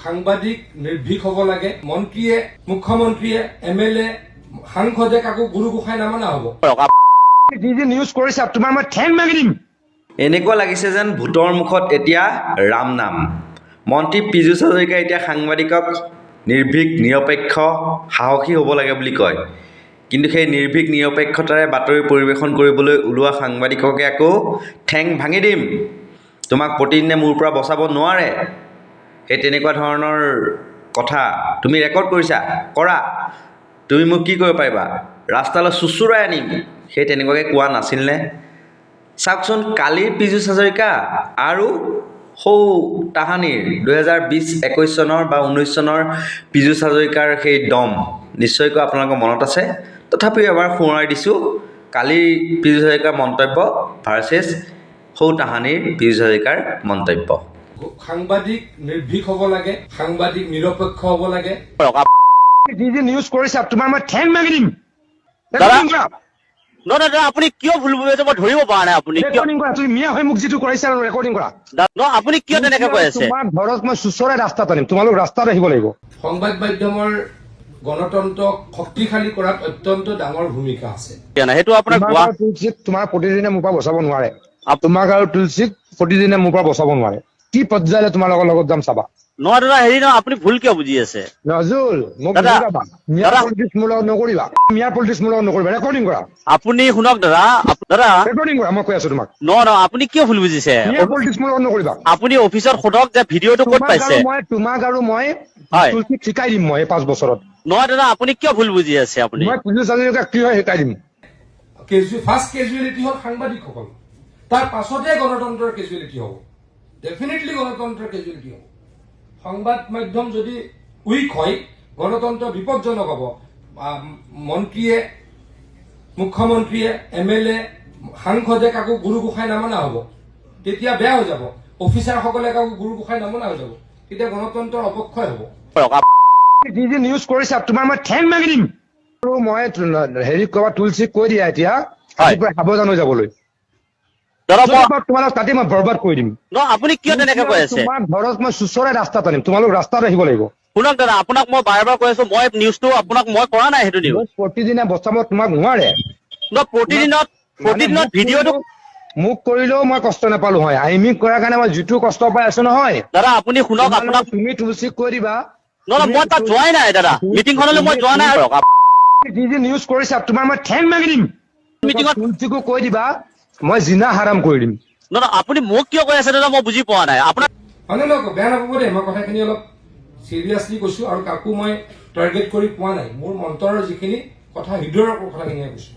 সাংবাদিক নিৰ্ভীক হ'ব লাগে। মন্ত্ৰীয়ে, মুখ্যমন্ত্ৰীয়ে, MLA, সাংসদে কাকো গুৰু গোসাঁই নামানা হ'ব। নিউজ কৰিছা তোমাৰ মই ঠেং মাগি দিম। এনেকুৱা লাগিছে যেন ভূতৰ মুখত এতিয়া ৰাম নাম। মন্ত্ৰী পীযুষ হাজৰিকাই এতিয়া সাংবাদিকক নিৰ্ভীক, নিৰপেক্ষ, সাহসী হ'ব লাগে বুলি কয়। কিন্তু সেই নিৰ্ভীক নিৰপেক্ষতাৰে বাতৰি পৰিৱেশন কৰিবলৈ ওলোৱা সাংবাদিককে আকৌ ঠেং ভাঙি দিম, তোমাক প্ৰতিদিনে মোৰ পৰা বচাব নোৱাৰে, সেই তেনেকুৱা ধৰণৰ কথা তুমি ৰেকৰ্ড কৰিছা, কৰা, তুমি মোক কি কৰিব পাৰিবা, ৰাস্তালৈ চুচুৰাই আনিম, সেই তেনেকুৱাকৈ কোৱা নাছিলনে? চাওকচোন, কালিৰ পীযুষ হাজৰিকা আৰু সৌ তাহানিৰ 2020-21 চনৰ বা 19 চনৰ পীযুষ হাজৰিকাৰ সেই দম নিশ্চয়কৈ আপোনালোকৰ মনত আছে। তথাপিও এবাৰ সোঁৱৰাই দিছোঁ, কালিৰ পীযুষ হাজৰিকাৰ মন্তব্য ভাৰ্চেছ সৌ তাহানিৰ পীযুষ হাজৰিকাৰ মন্তব্য। সাংবাদিক নিৰ্ভীক হ'ব লাগে, সাংবাদিক নিৰপেক্ষ হ'ব লাগে। নিউজ কৰিছা তোমাৰ মই ঠেং মাগি দিম। দাদা আপুনি কিয় ভুল বুজাইছে মই ধৰিব পৰা নাই। আপুনি ৰেকৰ্ডিং কৰা, তুমি মিয়া হৈ মোক যিটো কৰিছা ৰেকৰ্ডিং কৰা। আপুনি কিয় তেনেকে কৈ আছে? তোমাৰ ঘৰত মই চুচৰাই ৰাস্তাত আনিম, তোমালোক ৰাস্তাত আহিব লাগিব। সংবাদ মাধ্যমৰ গণতন্ত্ৰক শক্তিশালী কৰাত অত্যন্ত ডাঙৰ ভূমিকা আছে। সেইটো আপোনাৰ তোমাৰ প্ৰতিদিনে মোৰ পৰা বচাব নোৱাৰে। তোমাক আৰু তুলসীক প্ৰতিদিনে মোৰ পৰা বচাব নোৱাৰে। কি পৰ্যায়লৈ তোমালোকৰ লগত যাম চাবা। নহয় দাদা, হেৰি নহয়, আপুনি ভুল কিয় বুজি আছে? নজুল মোক মিয়াৰ পলিটিক্স মোৰ লগত নকৰিবা, মিয়াৰ পলিটিক্স মোৰ লগত নকৰিবা। ৰেকৰ্ডিং কৰা। আপুনি শুনক দাদা, ৰেকৰ্ডিং কৰা, মই কৈ আছো তোমাক। নহয়, আপুনি কিয় ভুল বুজিছে? মিয়াৰ পলিটিক্স মোৰ লগত নকৰিবা। আপুনি অফিচত সোধক যে ভিডিঅ'টো ক'ত পাইছে। তোমাক আৰু মই তুলসীক শিকাই দিম মই এই 5 বছৰত। নহয় দাদা, আপুনি কিয় ভুল বুজি আছে? আপুনি মই পীযুষ হাজৰিকাক কি হয় শিকাই দিম। ফাৰ্ষ্ট কেজুৱেলিটি হ'ল সাংবাদিকসকল, তাৰ পাছতে গণতন্ত্ৰৰ কেজুৱেলিটি হ'ব। ডেফিনেটলি গণতন্ত্ৰৰ কেজুৱেলিটি হ'ব। সংবাদ মাধ্যম যদি উইক হয়, গণতন্ত্ৰ বিপদজনক হ'ব। মন্ত্ৰীয়ে, মুখ্যমন্ত্ৰীয়ে, MLA, সাংসদে কাকো গুৰু গোসাঁই নামানা হ'ব, তেতিয়া বেয়া হৈ যাব। অফিচাৰসকলে কাকো গুৰু গোসাঁই নামানা হৈ যাব, তেতিয়া গণতন্ত্ৰৰ অৱক্ষয় হ'ব। নিউজ কৰিছা তোমাৰ মই ঠেং মাগি দিম। আৰু মই হেৰি কবা তুলসীক কৈ দিয়া এতিয়া সাৱধান হৈ যাবলৈ। তোমালোক তাতে মই বৰবাদ কৰি দিম। আপুনি কিয় তেনেকে কৈ আছে? তোমাৰ ঘৰত মই চুচৰাই ৰাস্তাত আনিম, তোমালোক ৰাস্তাত আহিব লাগিব। শুনক দাদা, আপোনাক মই বাৰে বাৰে কৈ আছো, মই নিউজটো আপোনাক মই কৰা নাই। সেইটো নিউজ প্ৰতিদিনে বচাব তোমাক নোৱাৰে। প্ৰতিদিনত ভিডিঅ'টো মোক কৰিলেও মই কষ্ট নাপালো হয়। আইমিক কৰাৰ কাৰণে মই যিটো কষ্ট পাই আছো নহয় দাদা, আপুনি শুনক, আপোনাক তুমি তুলসীক কৈ দিবা। মই তাত যোৱাই নাই দাদা, মিটিংখনলৈ মই যোৱা নাই। নিউজ কৰিছা তোমাৰ মই ঠেং মাগি দিম। মিটিঙত তুলসীকো কৈ দিবা, মই জিনা হাৰাম কৰি দিম। আপুনি মোক কিয় কৈ আছে দাদা, মই বুজি পোৱা নাই। আপোনাৰ বেয়া নাপাব দেই, মই কথাখিনি অলপ চিৰিয়াছলি কৈছো আৰু কাকো মই টাৰ্গেট কৰি পোৱা নাই। মোৰ মন্তৰৰ যিখিনি কথা, হৃদয়ৰ কথাখিনিহে কৈছো।